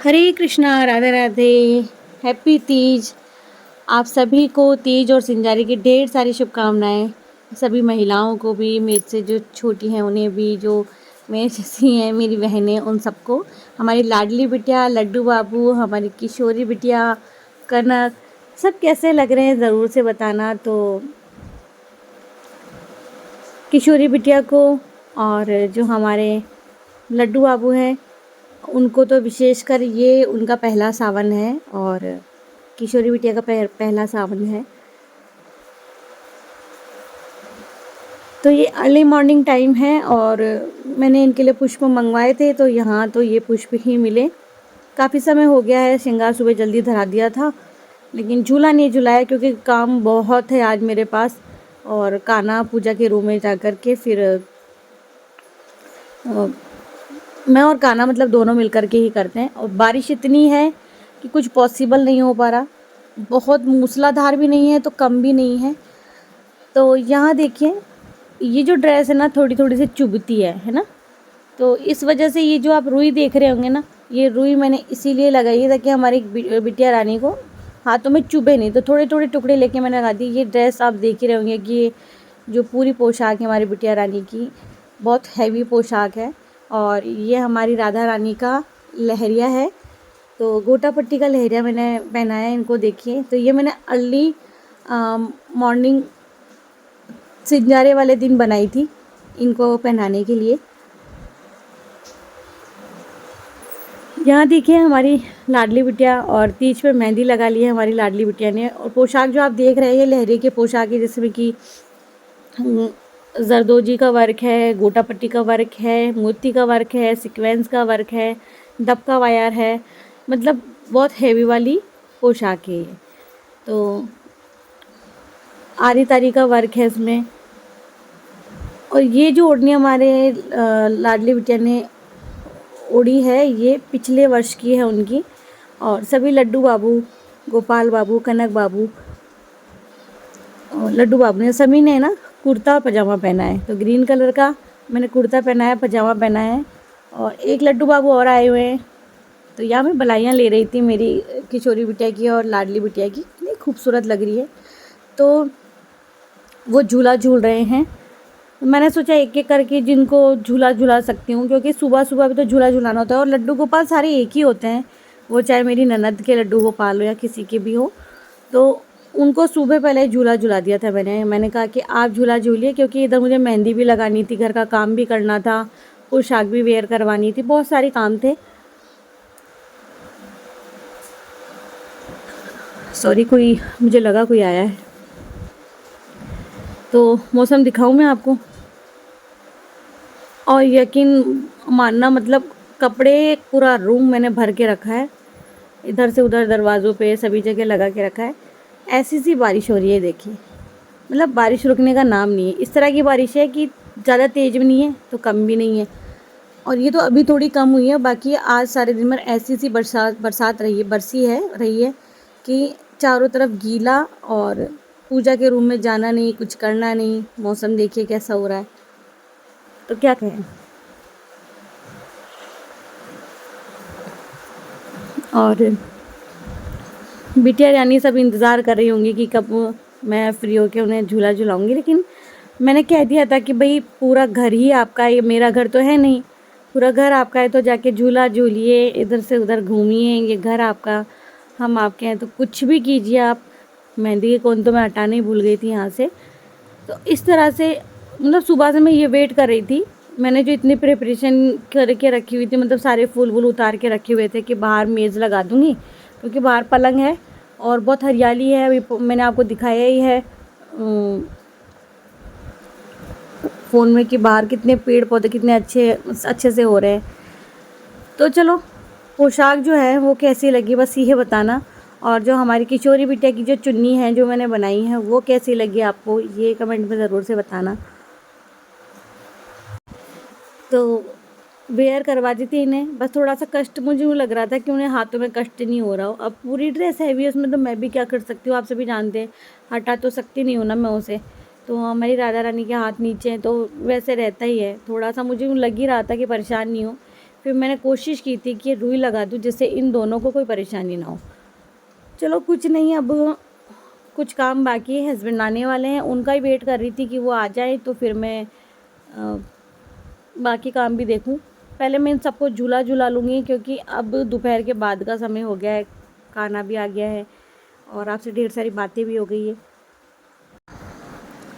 हरे Krishna, Radhe Radhe. Happy Teej. आप सभी को तीज और सिंजारी की ढेर सारी शुभकामनाएं। सभी महिलाओं को भी, मेरे से जो छोटी हैं उन्हें भी, जो मेरे जैसी हैं मेरी बहनें, उन सबको। हमारी लाडली बिटिया लड्डू बाबू, हमारी किशोरी बिटिया कनक, सब कैसे लग रहे हैं ज़रूर से बताना। तो किशोरी बिटिया को और जो हमारे लड्डू बाबू हैं उनको तो विशेषकर ये उनका पहला सावन है और किशोरी बिटिया का पहला सावन है। तो ये अर्ली मॉर्निंग टाइम है और मैंने इनके लिए पुष्प मंगवाए थे, तो यहाँ तो ये पुष्प ही मिले। काफ़ी समय हो गया है, श्रृंगार सुबह जल्दी धरा दिया था, लेकिन झूला नहीं झुलाया क्योंकि काम बहुत है आज मेरे पास। और कान्हा पूजा के रूम में जा कर के फिर मैं और कान्हा मतलब दोनों मिलकर के ही करते हैं। और बारिश इतनी है कि कुछ पॉसिबल नहीं हो पा रहा, बहुत मूसलाधार भी नहीं है तो कम भी नहीं है। तो यहाँ देखिए, ये जो ड्रेस है ना थोड़ी थोड़ी सी चुभती है ना। तो इस वजह से ये जो आप रुई देख रहे होंगे ना, ये रुई मैंने इसीलिए लगाई है ताकि हमारी बिटिया रानी को हाथों में चुभे नहीं। तो थोड़े थोड़े टुकड़े लेके मैंने लगा दी। ये ड्रेस आप देख ही रहे होंगे कि ये जो पूरी पोशाक है हमारी बिटिया रानी की, बहुत हैवी पोशाक है। और ये हमारी राधा रानी का लहरिया है, तो गोटा पट्टी का लहरिया मैंने पहनाया है इनको। देखिए, तो ये मैंने अर्ली मॉर्निंग सिंजारे वाले दिन बनाई थी इनको पहनाने के लिए। यहाँ देखिए हमारी लाडली बिटिया, और तीज पे मेहंदी लगा ली है हमारी लाडली बिटिया ने। और पोशाक जो आप देख रहे हैं ये लहरिये के पोशाक है, जिसमें कि जरदोजी का वर्क है, गोटा पट्टी का वर्क है, मोती का वर्क है, सीक्वेंस का वर्क है, दबका वायर है, मतलब बहुत हैवी वाली पोशाक है ये। तो आरी तारी का वर्क है इसमें। और ये जो ओढ़नी हमारे लाडली बिटिया ने ओढ़ी है ये पिछले वर्ष की है उनकी। और सभी लड्डू बाबू, गोपाल बाबू, कनक बाबू और लड्डू बाबू ने सभी ने ना कुर्ता पजामा पहना है। तो ग्रीन कलर का मैंने कुर्ता पहना है, पजामा पहना है। और एक लड्डू बाबू और आए हुए हैं। तो यहाँ मैं बधाइयाँ ले रही थी मेरी किशोरी बिटिया की और लाडली बिटिया की, इतनी खूबसूरत लग रही है। तो वो झूला झूल रहे हैं। मैंने सोचा एक एक करके जिनको झूला झुला सकती हूँ, क्योंकि सुबह सुबह भी तो झूला झुलाना होता है। और लड्डू गोपाल सारे एक ही होते हैं, वो चाहे मेरी ननद के लड्डू गोपाल हो या किसी के भी हो। तो उनको सुबह पहले झूला झुला दिया था मैंने कहा कि आप झूला झूलिए, क्योंकि इधर मुझे मेहंदी भी लगानी थी, घर का काम भी करना था, पोशाक भी वेयर करवानी थी, बहुत सारे काम थे। सॉरी, कोई मुझे लगा कोई आया है। तो मौसम दिखाऊं मैं आपको, और यकीन मानना मतलब कपड़े पूरा रूम मैंने भर के रखा है, इधर से उधर दरवाज़ों पे सभी जगह लगा के रखा है। ऐसी सी बारिश हो रही है देखिए, मतलब बारिश रुकने का नाम नहीं है। इस तरह की बारिश है कि ज़्यादा तेज़ भी नहीं है तो कम भी नहीं है। और ये तो अभी थोड़ी कम हुई है, बाकी आज सारे दिन भर ऐसी सी बरसात रही है कि चारों तरफ गीला, और पूजा के रूम में जाना नहीं, कुछ करना नहीं। मौसम देखिए कैसा हो रहा है, तो क्या कहें। और बिटिया रानी सब इंतज़ार कर रही होंगी कि कब मैं फ्री होकर उन्हें झूला झुलाऊंगी, लेकिन मैंने कह दिया था कि भाई पूरा घर ही आपका है, ये मेरा घर तो है नहीं। पूरा घर आपका है तो जाके झूला झूलिए, इधर से उधर घूमिए, ये घर आपका, हम आपके हैं तो कुछ भी कीजिए आप। मेहंदी के कोन तो मैं हटाने ही भूल गई थी यहाँ से। तो इस तरह से मतलब सुबह से मैं ये वेट कर रही थी। मैंने जो इतनी प्रिपरेशन करके रखी हुई थी, मतलब सारे फूल वूल उतार के रखे हुए थे कि बाहर मेज़ लगा दूँगी, क्योंकि बाहर पलंग है और बहुत हरियाली है। अभी मैंने आपको दिखाया ही है फ़ोन में कि बाहर कितने पेड़ पौधे कितने अच्छे से हो रहे हैं। तो चलो, पोशाक जो है वो कैसी लगी बस ये बताना। और जो हमारी किशोरी बिटिया की जो चुन्नी है जो मैंने बनाई है वो कैसी लगी आपको, ये कमेंट में ज़रूर से बताना। तो वेयर करवा दी थी इन्हें, बस थोड़ा सा कष्ट मुझे यूँ लग रहा था कि उन्हें हाथों में कष्ट नहीं हो रहा हो। अब पूरी ड्रेस हैवी है, उसमें तो मैं भी क्या कर सकती हूँ, आप सभी जानते हैं, हटा तो सकती नहीं हूँ ना मैं उसे। तो हमारी राधा रानी के हाथ नीचे हैं तो वैसे रहता ही है। थोड़ा सा मुझे यूँ लग ही रहा था कि परेशान नहीं हो, फिर मैंने कोशिश की थी कि रुई लगा दूँ जिससे इन दोनों को कोई परेशानी ना हो। चलो कुछ नहीं, अब कुछ काम बाकी है, हस्बैंड आने वाले हैं, उनका ही वेट कर रही थी कि वो आ जाए तो फिर मैं बाकी काम भी देखूं। पहले मैं इन सबको झूला झूला लूँगी क्योंकि अब दोपहर के बाद का समय हो गया है, खाना भी आ गया है और आपसे ढेर सारी बातें भी हो गई है।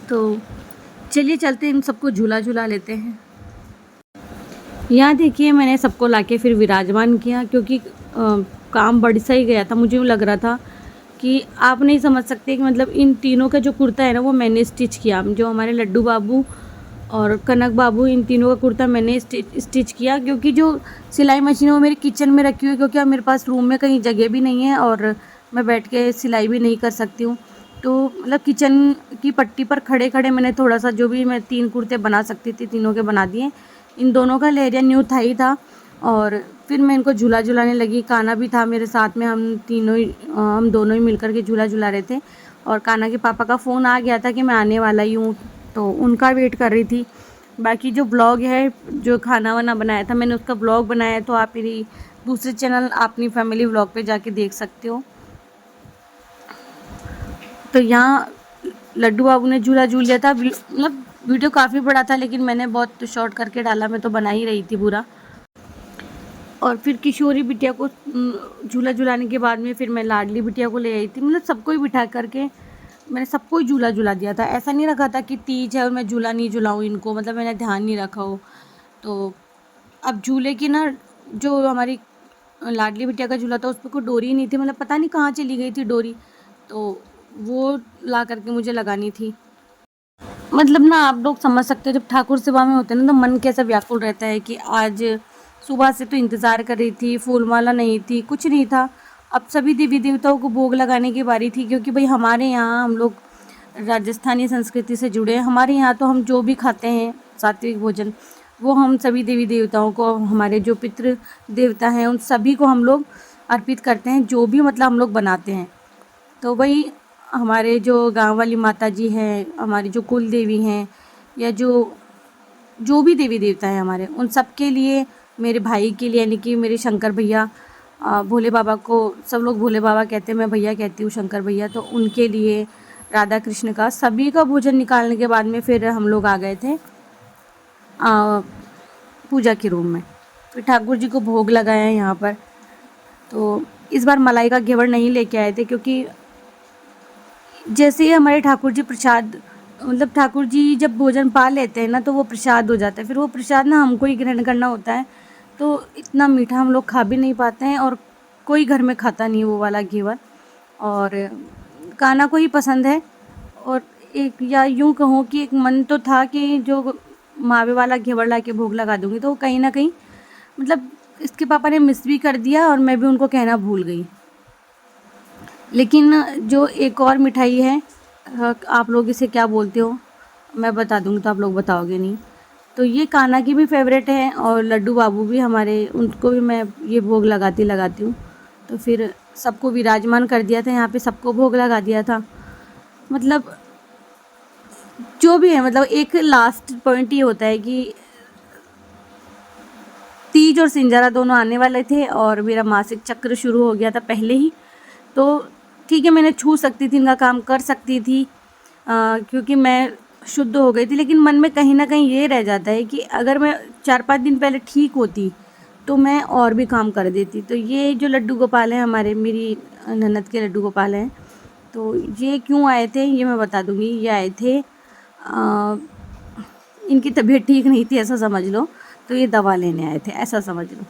तो चलिए चलते इन सबको झूला झूला लेते हैं। यहाँ देखिए मैंने सबको लाके फिर विराजमान किया क्योंकि काम बढ़ सा ही गया था। मुझे लग रहा था कि आप नहीं समझ सकते कि मतलब इन तीनों का जो कुर्ता है ना वो मैंने स्टिच किया। जो हमारे लड्डू बाबू और कनक बाबू, इन तीनों का कुर्ता मैंने स्टिच किया क्योंकि जो सिलाई मशीन है वो मेरे किचन में रखी हुई है क्योंकि अब मेरे पास रूम में कहीं जगह भी नहीं है और मैं बैठ के सिलाई भी नहीं कर सकती हूँ। तो मतलब किचन की पट्टी पर खड़े खड़े मैंने थोड़ा सा जो भी मैं 3 कुर्ते बना सकती थी तीनों के बना दिए। इन दोनों का लहरिया न्यू थाई था और फिर मैं इनको झूला झुलाने लगी। काना भी था मेरे साथ में, हम दोनों ही मिलकर के झूला झुला रहे थे। और काना के पापा का फ़ोन आ गया था कि मैं आने वाला ही हूँ, तो उनका वेट कर रही थी। बाकी जो ब्लॉग है, जो खाना वाना बनाया था मैंने, उसका ब्लॉग बनाया है, तो आप मेरी दूसरे चैनल अपनी फैमिली व्लॉग पे जाके देख सकते हो। तो यहाँ लड्डू बाबू ने झूला झूल लिया था। मतलब वीडियो काफ़ी बड़ा था लेकिन मैंने बहुत शॉर्ट करके डाला, मैं तो बना ही रही थी पूरा। और फिर किशोरी बिटिया को झूला झुलाने के बाद में फिर मैं लाडली बिटिया को ले आई थी। मतलब सबको ही बिठा करके मैंने सबको ही झूला झुला दिया था। ऐसा नहीं रखा था कि तीज है और मैं झूला नहीं झुलाऊँ इनको, मतलब मैंने ध्यान नहीं रखा हो। तो अब झूले की ना, जो हमारी लाडली बिटिया का झूला था उस पर कोई डोरी नहीं थी, मतलब पता नहीं कहाँ चली गई थी डोरी, तो वो ला करके मुझे लगानी थी। मतलब ना आप लोग समझ सकते हो, जब ठाकुर सेवा में होते हैं ना तो मन कैसा व्याकुल रहता है कि आज सुबह से तो इंतज़ार कर रही थी, फूलमाला नहीं थी, कुछ नहीं था। अब सभी देवी देवताओं को भोग लगाने की बारी थी क्योंकि भाई हमारे यहाँ हम लोग राजस्थानी संस्कृति से जुड़े हैं। हमारे यहाँ तो हम जो भी खाते हैं सात्विक भोजन, वो हम सभी देवी देवताओं को, हमारे जो पितृ देवता हैं उन सभी को हम लोग अर्पित करते हैं, जो भी मतलब हम लोग बनाते हैं। तो वही हमारे जो गांव वाली माता जी हैं, हमारी जो कुल देवी हैं, या जो भी देवी देवता हैं हमारे, उन सब के लिए, मेरे भाई के लिए यानी कि मेरे शंकर भैया, भोले बाबा को सब लोग भोले बाबा कहते हैं, मैं भैया कहती हूँ शंकर भैया, तो उनके लिए, राधा कृष्ण का, सभी का भोजन निकालने के बाद में फिर हम लोग आ गए थे पूजा के रूम में। फिर ठाकुर जी को भोग लगाया है यहाँ पर। तो इस बार मलाई का घेवर नहीं लेके आए थे क्योंकि जैसे ही हमारे ठाकुर जी प्रसाद, मतलब ठाकुर जी जब भोजन पा लेते हैं ना तो वो प्रसाद हो जाता है। फिर वो प्रसाद ना हमको ही ग्रहण करना होता है, तो इतना मीठा हम लोग खा भी नहीं पाते हैं और कोई घर में खाता नहीं वो वाला घेवर। और काना को ही पसंद है। और एक, या यूँ कहूँ कि एक मन तो था कि जो मावे वाला घेवर ला के भोग लगा दूँगी, तो कहीं ना कहीं मतलब इसके पापा ने मिस भी कर दिया और मैं भी उनको कहना भूल गई। लेकिन जो एक और मिठाई है, आप लोग इसे क्या बोलते हो मैं बता दूँगी तो आप लोग बताओगे नहीं। तो ये कान्हा की भी फेवरेट है और लड्डू बाबू भी हमारे, उनको भी मैं ये भोग लगाती हूँ। तो फिर सबको विराजमान कर दिया था यहाँ पे, सबको भोग लगा दिया था। मतलब जो भी है, मतलब एक लास्ट पॉइंट ये होता है कि तीज और सिंजारा दोनों आने वाले थे और मेरा मासिक चक्र शुरू हो गया था पहले ही। तो ठीक है, मैंने छू सकती थी, इनका काम कर सकती थी क्योंकि मैं शुद्ध हो गई थी। लेकिन मन में कहीं ना कहीं ये रह जाता है कि अगर मैं 4-5 दिन पहले ठीक होती तो मैं और भी काम कर देती। तो ये जो लड्डू गोपाल हैं हमारे, मेरी ननद के लड्डू गोपाल हैं, तो ये क्यों आए थे ये मैं बता दूँगी। ये आए थे, इनकी तबीयत ठीक नहीं थी ऐसा समझ लो, तो ये दवा लेने आए थे ऐसा समझ लो।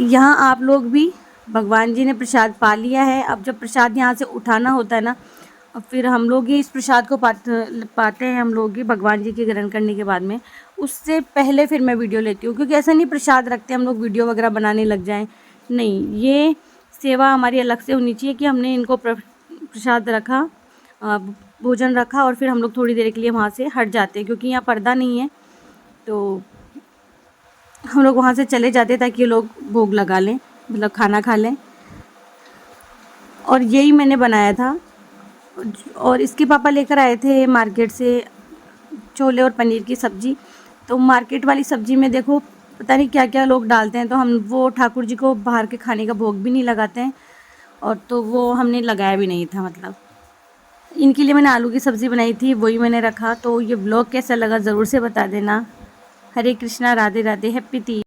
यहाँ आप लोग भी, भगवान जी ने प्रसाद पा लिया है। अब जब प्रसाद यहाँ से उठाना होता है ना, और फिर हम लोग ही इस प्रसाद को पाते हैं हम लोग ही भगवान जी के ग्रहण करने के बाद में। उससे पहले फिर मैं वीडियो लेती हूँ क्योंकि ऐसा नहीं प्रसाद रखते हम लोग वीडियो वगैरह बनाने लग जाएं। नहीं, ये सेवा हमारी अलग से होनी चाहिए कि हमने इनको प्रसाद रखा, भोजन रखा और फिर हम लोग थोड़ी देर के लिए वहाँ से हट जाते हैं क्योंकि यहाँ पर्दा नहीं है। तो हम लोग वहाँ से चले जाते ताकि ये लोग भोग लगा लें, मतलब खाना खा लें। और यही मैंने बनाया था। और इसके पापा लेकर आए थे मार्केट से छोले और पनीर की सब्ज़ी। तो मार्केट वाली सब्ज़ी में देखो पता नहीं क्या क्या लोग डालते हैं, तो हम वो ठाकुर जी को बाहर के खाने का भोग भी नहीं लगाते हैं, और तो वो हमने लगाया भी नहीं था। मतलब इनके लिए मैंने आलू की सब्ज़ी बनाई थी, वही मैंने रखा। तो ये व्लॉग कैसा लगा ज़रूर से बता देना। हरे कृष्णा, राधे राधे, हैप्पी तीज।